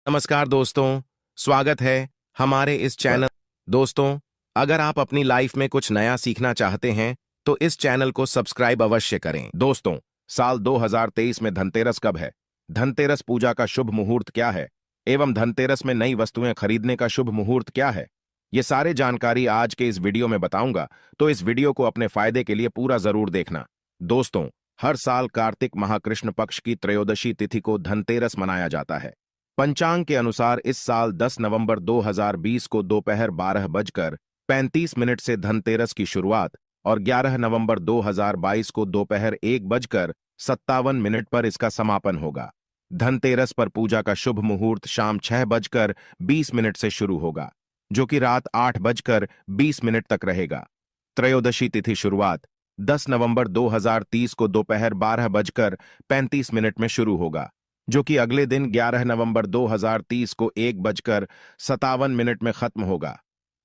नमस्कार दोस्तों, स्वागत है हमारे इस चैनल। दोस्तों, अगर आप अपनी लाइफ में कुछ नया सीखना चाहते हैं तो इस चैनल को सब्सक्राइब अवश्य करें। दोस्तों, साल 2023 में धनतेरस कब है? धनतेरस पूजा का शुभ मुहूर्त क्या है एवं धनतेरस में नई वस्तुएं खरीदने का शुभ मुहूर्त क्या है? ये सारे जानकारी आज के इस वीडियो में बताऊंगा, तो इस वीडियो को अपने फायदे के लिए पूरा जरूर देखना। दोस्तों, हर साल कार्तिक माह कृष्ण पक्ष की त्रयोदशी तिथि को धनतेरस मनाया जाता है। पंचांग के अनुसार इस साल 10 नवंबर 2020 को दोपहर 12:35 से धनतेरस की शुरुआत और 11 नवंबर 2022 को दोपहर 1:57 पर इसका समापन होगा। धनतेरस पर पूजा का शुभ मुहूर्त शाम 6:20 से शुरू होगा, जो कि रात 8:20 तक रहेगा। त्रयोदशी तिथि शुरुआत 10 नवंबर 2030 को दोपहर 12:35 में शुरू होगा, जो कि अगले दिन 11 नवंबर 2030 को 1:57 में खत्म होगा।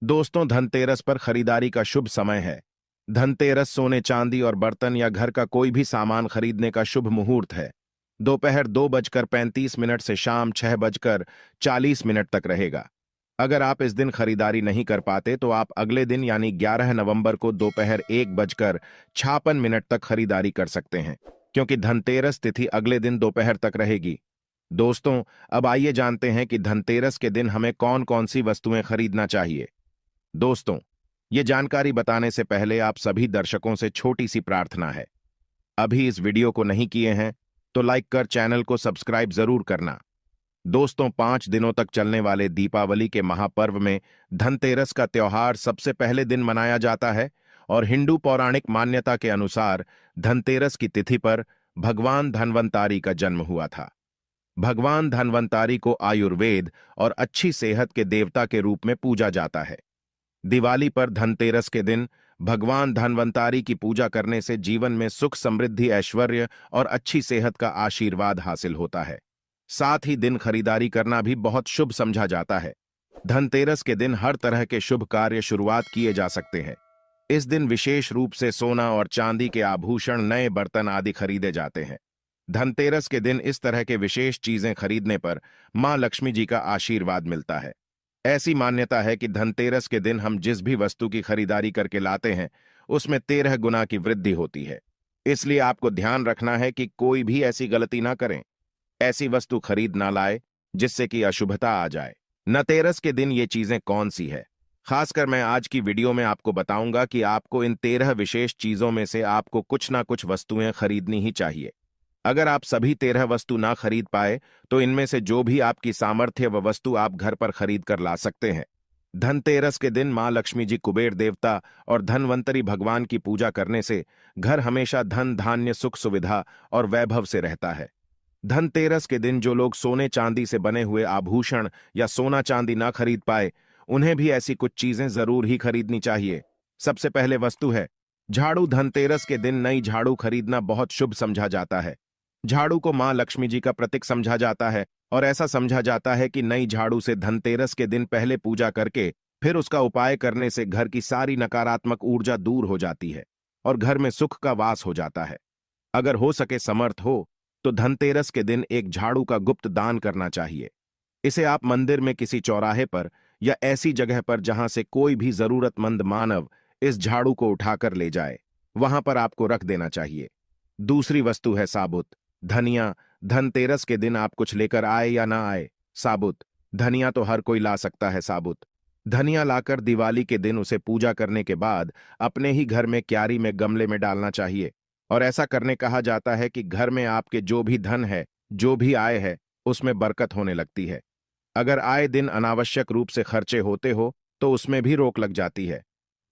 दोस्तों, धनतेरस पर खरीदारी का शुभ समय है। धनतेरस सोने चांदी और बर्तन या घर का कोई भी सामान खरीदने का शुभ मुहूर्त है। दोपहर 2:35 से शाम 6:40 तक रहेगा। अगर आप इस दिन खरीदारी नहीं कर पाते तो आप अगले दिन यानी 11 नवंबर को दोपहर 1:56 तक खरीदारी कर सकते हैं, क्योंकि धनतेरस तिथि अगले दिन दोपहर तक रहेगी। दोस्तों, अब आइए जानते हैं कि धनतेरस के दिन हमें कौन कौन सी वस्तुएं खरीदना चाहिए। दोस्तों, ये जानकारी बताने से पहले आप सभी दर्शकों से छोटी सी प्रार्थना है। अभी इस वीडियो को नहीं किए हैं तो लाइक कर चैनल को सब्सक्राइब जरूर करना। दोस्तों, 5 दिनों तक चलने वाले दीपावली के महापर्व में धनतेरस का त्योहार सबसे पहले दिन मनाया जाता है और हिंदू पौराणिक मान्यता के अनुसार धनतेरस की तिथि पर भगवान धन्वंतारी का जन्म हुआ था। भगवान धन्वंतारी को आयुर्वेद और अच्छी सेहत के देवता के रूप में पूजा जाता है। दिवाली पर धनतेरस के दिन भगवान धन्वंतारी की पूजा करने से जीवन में सुख समृद्धि ऐश्वर्य और अच्छी सेहत का आशीर्वाद हासिल होता है। साथ ही दिन खरीदारी करना भी बहुत शुभ समझा जाता है। धनतेरस के दिन हर तरह के शुभ कार्य शुरुआत किए जा सकते हैं। इस दिन विशेष रूप से सोना और चांदी के आभूषण, नए बर्तन आदि खरीदे जाते हैं। धनतेरस के दिन इस तरह के विशेष चीजें खरीदने पर मां लक्ष्मी जी का आशीर्वाद मिलता है। ऐसी मान्यता है कि धनतेरस के दिन हम जिस भी वस्तु की खरीदारी करके लाते हैं उसमें 13 गुना की वृद्धि होती है। इसलिए आपको ध्यान रखना है कि कोई भी ऐसी गलती ना करें, ऐसी वस्तु खरीद ना लाए जिससे कि अशुभता आ जाए। धनतेरस के दिन ये चीजें कौन सी है, खासकर मैं आज की वीडियो में आपको बताऊंगा कि आपको इन 13 विशेष चीजों में से आपको कुछ ना कुछ वस्तुएं खरीदनी ही चाहिए। अगर आप सभी 13 वस्तु ना खरीद पाए तो इनमें से जो भी आपकी सामर्थ्य व वस्तु आप घर पर खरीद कर ला सकते हैं। धनतेरस के दिन मां लक्ष्मी जी, कुबेर देवता और धनवंतरी भगवान की पूजा करने से घर हमेशा धन धान्य सुख सुविधा और वैभव से रहता है। धनतेरस के दिन जो लोग सोने चांदी से बने हुए आभूषण या सोना चांदी ना खरीद पाए, उन्हें भी ऐसी कुछ चीजें जरूर ही खरीदनी चाहिए। सबसे पहले वस्तु है झाड़ू। धनतेरस के दिन नई झाड़ू खरीदना बहुत शुभ समझा जाता है। झाड़ू को मां लक्ष्मी जी का प्रतीक समझा जाता है और ऐसा समझा जाता है कि नई झाड़ू से धनतेरस के दिन पहले पूजा करके फिर उसका उपाय करने से घर की सारी नकारात्मक ऊर्जा दूर हो जाती है और घर में सुख का वास हो जाता है। अगर हो सके, समर्थ हो, तो धनतेरस के दिन एक झाड़ू का गुप्त दान करना चाहिए। इसे आप मंदिर में किसी चौराहे पर या ऐसी जगह पर जहां से कोई भी जरूरतमंद मानव इस झाड़ू को उठाकर ले जाए, वहां पर आपको रख देना चाहिए। दूसरी वस्तु है साबुत धनिया। धनतेरस के दिन आप कुछ लेकर आए या ना आए, साबुत धनिया तो हर कोई ला सकता है। साबुत धनिया लाकर दिवाली के दिन उसे पूजा करने के बाद अपने ही घर में क्यारी में गमले में डालना चाहिए। और ऐसा करने कहा जाता है कि घर में आपके जो भी धन है, जो भी आय है, उसमें बरकत होने लगती है। अगर आए दिन अनावश्यक रूप से खर्चे होते हो तो उसमें भी रोक लग जाती है।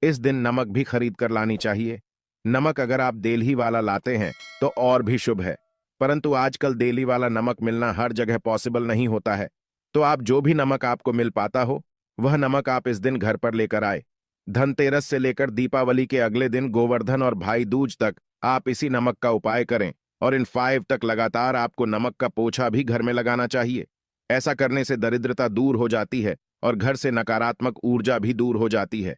इस दिन नमक भी खरीद कर लानी चाहिए। नमक अगर आप देली वाला लाते हैं तो और भी शुभ है, परंतु आजकल देली वाला नमक मिलना हर जगह पॉसिबल नहीं होता है। तो आप जो भी नमक आपको मिल पाता हो वह नमक आप इस दिन घर पर लेकर आए। धनतेरस से लेकर दीपावली के अगले दिन गोवर्धन और भाई दूज तक आप इसी नमक का उपाय करें और इन 5 तक लगातार आपको नमक का पोछा भी घर में लगाना चाहिए। ऐसा करने से दरिद्रता दूर हो जाती है और घर से नकारात्मक ऊर्जा भी दूर हो जाती है।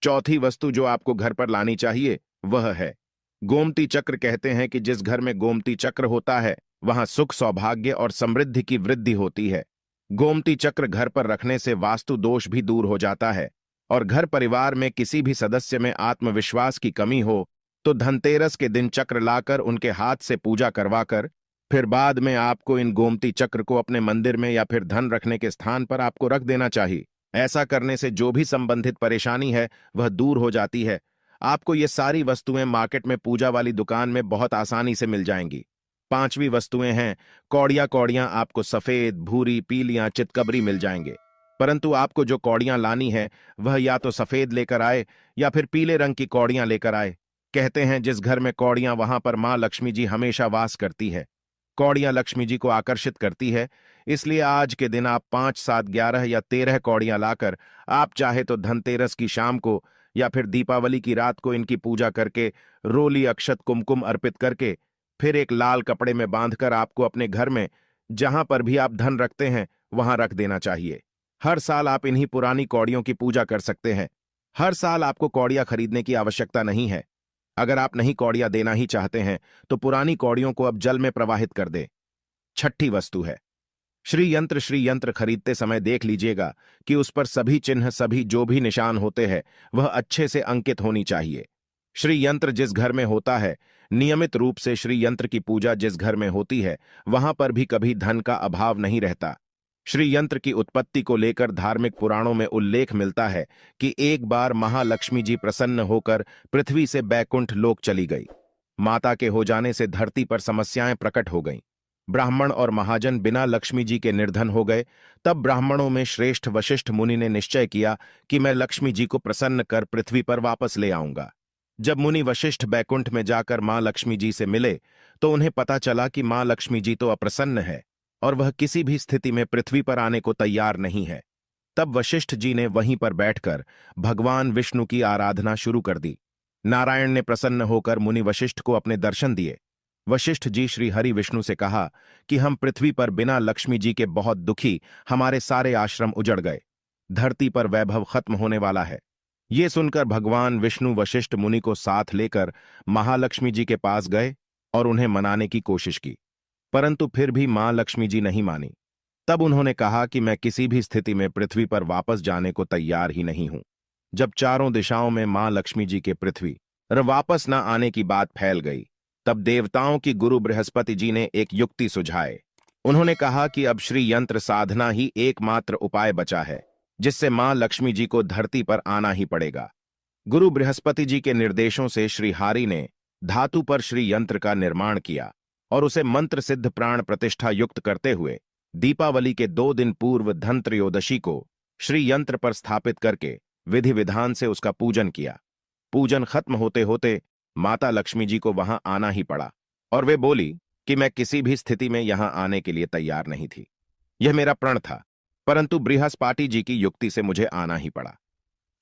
चौथी वस्तु जो आपको घर पर लानी चाहिए वह है गोमती चक्र। कहते हैं कि जिस घर में गोमती चक्र होता है वहां सुख, सौभाग्य और समृद्धि की वृद्धि होती है। गोमती चक्र घर पर रखने से वास्तु दोष भी दूर हो जाता है, और घर परिवार में किसी भी सदस्य में आत्मविश्वास की कमी हो तो धनतेरस के दिन चक्र लाकर उनके हाथ से पूजा करवाकर फिर बाद में आपको इन गोमती चक्र को अपने मंदिर में या फिर धन रखने के स्थान पर आपको रख देना चाहिए। ऐसा करने से जो भी संबंधित परेशानी है वह दूर हो जाती है। आपको ये सारी वस्तुएं मार्केट में पूजा वाली दुकान में बहुत आसानी से मिल जाएंगी। पांचवी वस्तुएं हैं कौड़ियां। कौड़ियां आपको सफेद, भूरी, पीलियां, चितकबरी मिल जाएंगे, परंतु आपको जो कौड़ियां लानी है वह या तो सफेद लेकर आए या फिर पीले रंग की कौड़ियां लेकर आए। कहते हैं जिस घर में कौड़ियां वहां पर मां लक्ष्मी जी हमेशा वास करती है। कौड़ियां लक्ष्मी जी को आकर्षित करती है, इसलिए आज के दिन आप 5, 7, 11 या 13 कौड़ियां लाकर आप चाहे तो धनतेरस की शाम को या फिर दीपावली की रात को इनकी पूजा करके रोली, अक्षत, कुमकुम अर्पित करके फिर एक लाल कपड़े में बांधकर आपको अपने घर में जहां पर भी आप धन रखते हैं वहां रख देना चाहिए। हर साल आप इन्हीं पुरानी कौड़ियों की पूजा कर सकते हैं। हर साल आपको कौड़ियां खरीदने की आवश्यकता नहीं है। अगर आप नहीं कौड़ियां देना ही चाहते हैं तो पुरानी कौड़ियों को अब जल में प्रवाहित कर दे। छठी वस्तु है श्री यंत्र। श्री यंत्र खरीदते समय देख लीजिएगा कि उस पर सभी चिन्ह, सभी जो भी निशान होते हैं वह अच्छे से अंकित होनी चाहिए। श्री यंत्र जिस घर में होता है, नियमित रूप से श्री यंत्र की पूजा जिस घर में होती है वहां पर भी कभी धन का अभाव नहीं रहता। श्री यंत्र की उत्पत्ति को लेकर धार्मिक पुराणों में उल्लेख मिलता है कि एक बार महालक्ष्मी जी प्रसन्न होकर पृथ्वी से बैकुंठ लोक चली गई। माता के हो जाने से धरती पर समस्याएं प्रकट हो गईं। ब्राह्मण और महाजन बिना लक्ष्मी जी के निर्धन हो गए। तब ब्राह्मणों में श्रेष्ठ वशिष्ठ मुनि ने निश्चय किया कि मैं लक्ष्मी जी को प्रसन्न कर पृथ्वी पर वापस ले आऊंगा। जब मुनि वशिष्ठ बैकुंठ में जाकर मां लक्ष्मी जी से मिले तो उन्हें पता चला कि मां लक्ष्मी जी तो अप्रसन्न है और वह किसी भी स्थिति में पृथ्वी पर आने को तैयार नहीं है। तब वशिष्ठ जी ने वहीं पर बैठकर भगवान विष्णु की आराधना शुरू कर दी। नारायण ने प्रसन्न होकर मुनि वशिष्ठ को अपने दर्शन दिए। वशिष्ठ जी श्री हरि विष्णु से कहा कि हम पृथ्वी पर बिना लक्ष्मी जी के बहुत दुखी, हमारे सारे आश्रम उजड़ गए, धरती पर वैभव खत्म होने वाला है। ये सुनकर भगवान विष्णु वशिष्ठ मुनि को साथ लेकर महालक्ष्मी जी के पास गए और उन्हें मनाने की कोशिश की, परंतु फिर भी मां लक्ष्मी जी नहीं मानी। तब उन्होंने कहा कि मैं किसी भी स्थिति में पृथ्वी पर वापस जाने को तैयार ही नहीं हूं। जब चारों दिशाओं में मां लक्ष्मी जी के पृथ्वी पर वापस न आने की बात फैल गई, तब देवताओं की गुरु बृहस्पति जी ने एक युक्ति सुझाए। उन्होंने कहा कि अब श्री यंत्र साधना ही एकमात्र उपाय बचा है जिससे मां लक्ष्मी जी को धरती पर आना ही पड़ेगा। गुरु बृहस्पति जी के निर्देशों से श्री हरि ने धातु पर श्री यंत्र का निर्माण किया और उसे मंत्र सिद्ध प्राण प्रतिष्ठा युक्त करते हुए दीपावली के 2 दिन पूर्व धन त्रयोदशी को श्री यंत्र पर स्थापित करके विधि विधान से उसका पूजन किया। पूजन खत्म होते होते माता लक्ष्मी जी को वहां आना ही पड़ा और वे बोली कि मैं किसी भी स्थिति में यहां आने के लिए तैयार नहीं थी। यह मेरा प्रण था, परंतु बृहस्पति जी की युक्ति से मुझे आना ही पड़ा।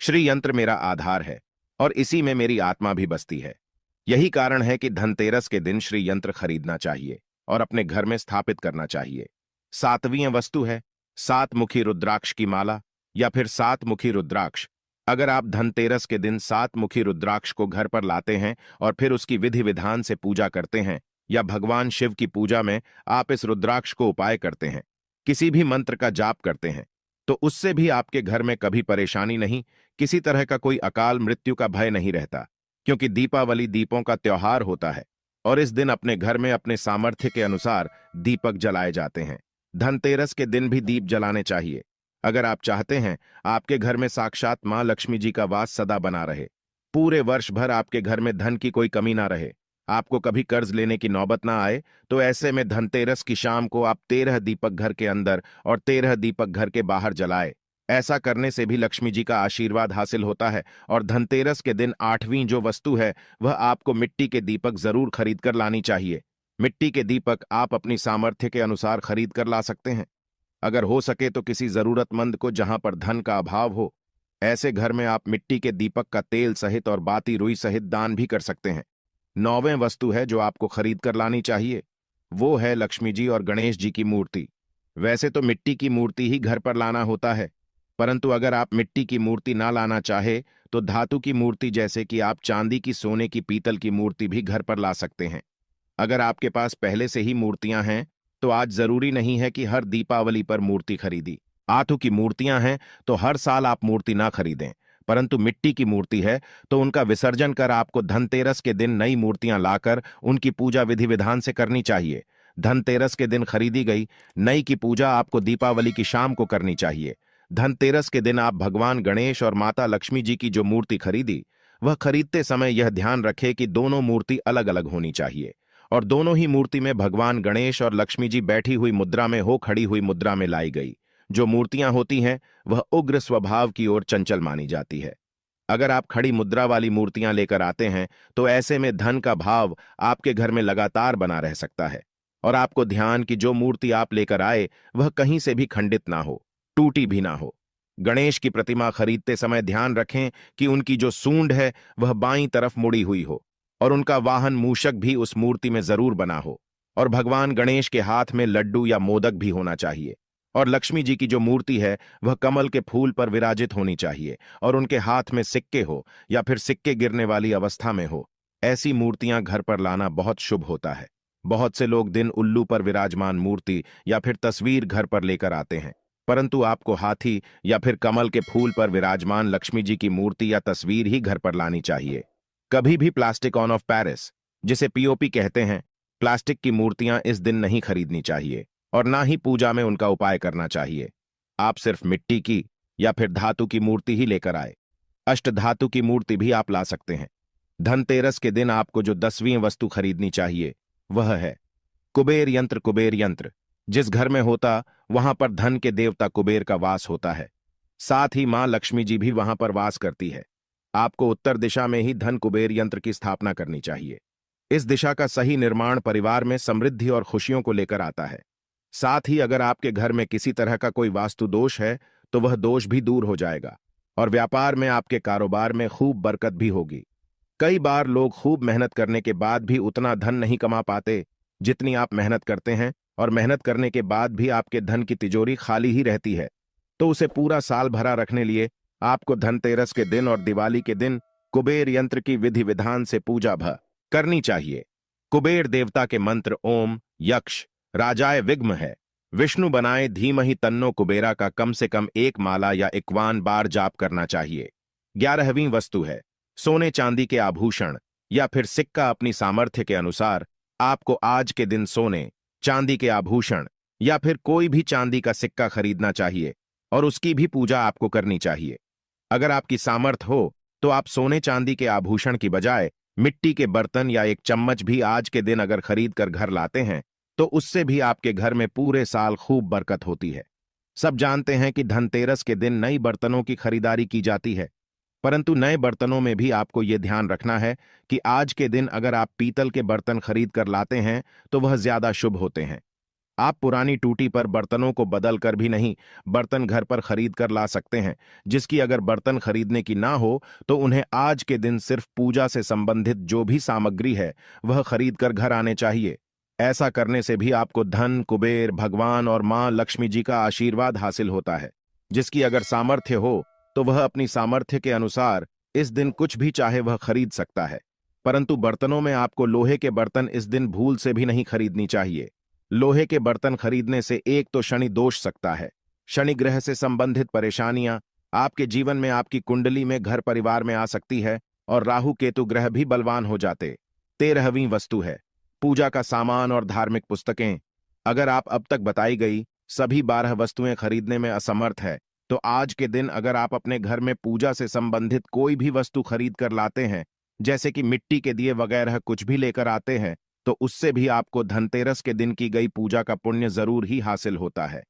श्री यंत्र मेरा आधार है और इसी में मेरी आत्मा भी बसती है। यही कारण है कि धनतेरस के दिन श्री यंत्र खरीदना चाहिए और अपने घर में स्थापित करना चाहिए। 7वीं वस्तु है 7 मुखी रुद्राक्ष की माला या फिर 7 मुखी रुद्राक्ष। अगर आप धनतेरस के दिन 7 मुखी रुद्राक्ष को घर पर लाते हैं और फिर उसकी विधि विधान से पूजा करते हैं या भगवान शिव की पूजा में आप इस रुद्राक्ष को उपाय करते हैं, किसी भी मंत्र का जाप करते हैं, तो उससे भी आपके घर में कभी परेशानी नहीं, किसी तरह का कोई अकाल मृत्यु का भय नहीं रहता। क्योंकि दीपावली दीपों का त्योहार होता है और इस दिन अपने घर में अपने सामर्थ्य के अनुसार दीपक जलाए जाते हैं। धनतेरस के दिन भी दीप जलाने चाहिए। अगर आप चाहते हैं आपके घर में साक्षात मां लक्ष्मी जी का वास सदा बना रहे, पूरे वर्ष भर आपके घर में धन की कोई कमी ना रहे, आपको कभी कर्ज लेने की नौबत ना आए, तो ऐसे में धनतेरस की शाम को आप 13 दीपक घर के अंदर और 13 दीपक घर के बाहर जलाए। ऐसा करने से भी लक्ष्मी जी का आशीर्वाद हासिल होता है। और धनतेरस के दिन 8वीं जो वस्तु है वह आपको मिट्टी के दीपक जरूर खरीद कर लानी चाहिए। मिट्टी के दीपक आप अपनी सामर्थ्य के अनुसार खरीद कर ला सकते हैं। अगर हो सके तो किसी जरूरतमंद को जहां पर धन का अभाव हो, ऐसे घर में आप मिट्टी के दीपक का तेल सहित और बाती रुई सहित दान भी कर सकते हैं। 9वें वस्तु है जो आपको खरीद कर लानी चाहिए, वो है लक्ष्मी जी और गणेश जी की मूर्ति। वैसे तो मिट्टी की मूर्ति ही घर पर लाना होता है, परंतु अगर आप मिट्टी की मूर्ति ना लाना चाहे तो धातु की मूर्ति जैसे कि आप चांदी की, सोने की, पीतल की मूर्ति भी घर पर ला सकते हैं। अगर आपके पास पहले से ही मूर्तियां हैं तो आज जरूरी नहीं है कि हर दीपावली पर मूर्ति खरीदी। आथू की मूर्तियां हैं तो हर साल आप मूर्ति ना खरीदें, परंतु मिट्टी की मूर्ति है तो उनका विसर्जन कर आपको धनतेरस के दिन नई मूर्तियां लाकर उनकी पूजा विधि विधान से करनी चाहिए। धनतेरस के दिन खरीदी गई नई की पूजा आपको दीपावली की शाम को करनी चाहिए। धनतेरस के दिन आप भगवान गणेश और माता लक्ष्मी जी की जो मूर्ति खरीदी, वह खरीदते समय यह ध्यान रखे कि दोनों मूर्ति अलग अलग होनी चाहिए और दोनों ही मूर्ति में भगवान गणेश और लक्ष्मी जी बैठी हुई मुद्रा में हो, खड़ी हुई मुद्रा में लाई गई। जो मूर्तियां होती हैं वह उग्र स्वभाव की ओर चंचल मानी जाती है। अगर आप खड़ी मुद्रा वाली मूर्तियां लेकर आते हैं तो ऐसे में धन का भाव आपके घर में लगातार बना रह सकता है और आपको ध्यान कि जो मूर्ति आप लेकर आए वह कहीं से भी खंडित ना हो, टूटी भी ना हो। गणेश की प्रतिमा खरीदते समय ध्यान रखें कि उनकी जो सूंड है वह बाईं तरफ मुड़ी हुई हो और उनका वाहन मूषक भी उस मूर्ति में जरूर बना हो और भगवान गणेश के हाथ में लड्डू या मोदक भी होना चाहिए और लक्ष्मी जी की जो मूर्ति है वह कमल के फूल पर विराजित होनी चाहिए और उनके हाथ में सिक्के हो या फिर सिक्के गिरने वाली अवस्था में हो। ऐसी मूर्तियां घर पर लाना बहुत शुभ होता है। बहुत से लोग दिन उल्लू पर विराजमान मूर्ति या फिर तस्वीर घर पर लेकर आते हैं, परंतु आपको हाथी या फिर कमल के फूल पर विराजमान लक्ष्मी जी की मूर्ति या तस्वीर ही घर पर लानी चाहिए। कभी भी प्लास्टिक ऑन ऑफ पेरिस, जिसे पीओपी कहते हैं, प्लास्टिक की मूर्तियां इस दिन नहीं खरीदनी चाहिए और ना ही पूजा में उनका उपाय करना चाहिए। आप सिर्फ मिट्टी की या फिर धातु की मूर्ति ही लेकर आए। अष्टधातु की मूर्ति भी आप ला सकते हैं। धनतेरस के दिन आपको जो 10वीं वस्तु खरीदनी चाहिए वह है कुबेर यंत्र। कुबेर यंत्र जिस घर में होता वहां पर धन के देवता कुबेर का वास होता है, साथ ही मां लक्ष्मी जी भी वहां पर वास करती है। आपको उत्तर दिशा में ही धन कुबेर यंत्र की स्थापना करनी चाहिए। इस दिशा का सही निर्माण परिवार में समृद्धि और खुशियों को लेकर आता है। साथ ही अगर आपके घर में किसी तरह का कोई वास्तु दोष है तो वह दोष भी दूर हो जाएगा और व्यापार में आपके कारोबार में खूब बरकत भी होगी। कई बार लोग खूब मेहनत करने के बाद भी उतना धन नहीं कमा पाते जितनी आप मेहनत करते हैं और मेहनत करने के बाद भी आपके धन की तिजोरी खाली ही रहती है। तो उसे पूरा साल भरा रखने लिए आपको धनतेरस के दिन और दिवाली के दिन कुबेर यंत्र की विधि विधान से पूजा करनी चाहिए। कुबेर देवता के मंत्र ओम यक्ष राजाय विघ्न है, विष्णु बनाए धीमहि तन्नो कुबेरा का कम से कम 1 माला या 51 बार जाप करना चाहिए। 11वीं वस्तु है सोने चांदी के आभूषण या फिर सिक्का। अपनी सामर्थ्य के अनुसार आपको आज के दिन सोने चांदी के आभूषण या फिर कोई भी चांदी का सिक्का खरीदना चाहिए और उसकी भी पूजा आपको करनी चाहिए। अगर आपकी सामर्थ्य हो तो आप सोने चांदी के आभूषण की बजाय मिट्टी के बर्तन या एक चम्मच भी आज के दिन अगर खरीद कर घर लाते हैं तो उससे भी आपके घर में पूरे साल खूब बरकत होती है। सब जानते हैं कि धनतेरस के दिन नई बर्तनों की खरीदारी की जाती है, परंतु नए बर्तनों में भी आपको यह ध्यान रखना है कि आज के दिन अगर आप पीतल के बर्तन खरीद कर लाते हैं तो वह ज्यादा शुभ होते हैं। आप पुरानी टूटी पर बर्तनों को बदल कर भी नहीं बर्तन घर पर खरीद कर ला सकते हैं, जिसकी अगर बर्तन खरीदने की ना हो तो उन्हें आज के दिन सिर्फ पूजा से संबंधित जो भी सामग्री है वह खरीद कर घर आने चाहिए। ऐसा करने से भी आपको धन कुबेर भगवान और मां लक्ष्मी जी का आशीर्वाद हासिल होता है। जिसकी अगर सामर्थ्य हो तो वह अपनी सामर्थ्य के अनुसार इस दिन कुछ भी चाहे वह खरीद सकता है, परंतु बर्तनों में आपको लोहे के बर्तन इस दिन भूल से भी नहीं खरीदनी चाहिए। लोहे के बर्तन खरीदने से एक तो शनि दोष सकता है, शनि ग्रह से संबंधित परेशानियां आपके जीवन में आपकी कुंडली में घर परिवार में आ सकती है और राहु केतु ग्रह भी बलवान हो जाते। 13वीं वस्तु है पूजा का सामान और धार्मिक पुस्तकें। अगर आप अब तक बताई गई सभी 12 वस्तुएं खरीदने में असमर्थ है तो आज के दिन अगर आप अपने घर में पूजा से संबंधित कोई भी वस्तु खरीद कर लाते हैं, जैसे कि मिट्टी के दिए वगैरह कुछ भी लेकर आते हैं, तो उससे भी आपको धनतेरस के दिन की गई पूजा का पुण्य जरूर ही हासिल होता है।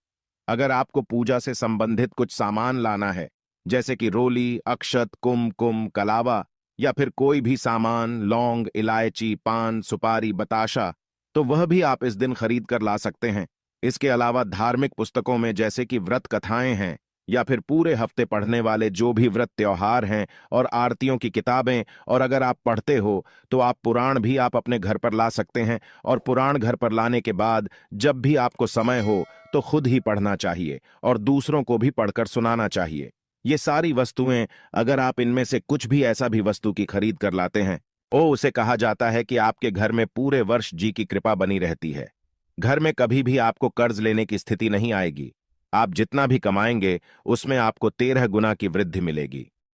अगर आपको पूजा से संबंधित कुछ सामान लाना है, जैसे कि रोली अक्षत कुमकुम कलावा या फिर कोई भी सामान लौंग इलायची पान सुपारी बताशा, तो वह भी आप इस दिन खरीद कर ला सकते हैं। इसके अलावा धार्मिक पुस्तकों में जैसे कि व्रत कथाएं हैं या फिर पूरे हफ्ते पढ़ने वाले जो भी व्रत त्योहार हैं और आरतियों की किताबें, और अगर आप पढ़ते हो तो आप पुराण भी आप अपने घर पर ला सकते हैं और पुराण घर पर लाने के बाद जब भी आपको समय हो तो खुद ही पढ़ना चाहिए और दूसरों को भी पढ़कर सुनाना चाहिए। ये सारी वस्तुएं अगर आप इनमें से कुछ भी ऐसा भी वस्तु की खरीद कर लाते हैं उसे कहा जाता है कि आपके घर में पूरे वर्ष जी की कृपा बनी रहती है। घर में कभी भी आपको कर्ज लेने की स्थिति नहीं आएगी। आप जितना भी कमाएंगे उसमें आपको 13 गुना की वृद्धि मिलेगी।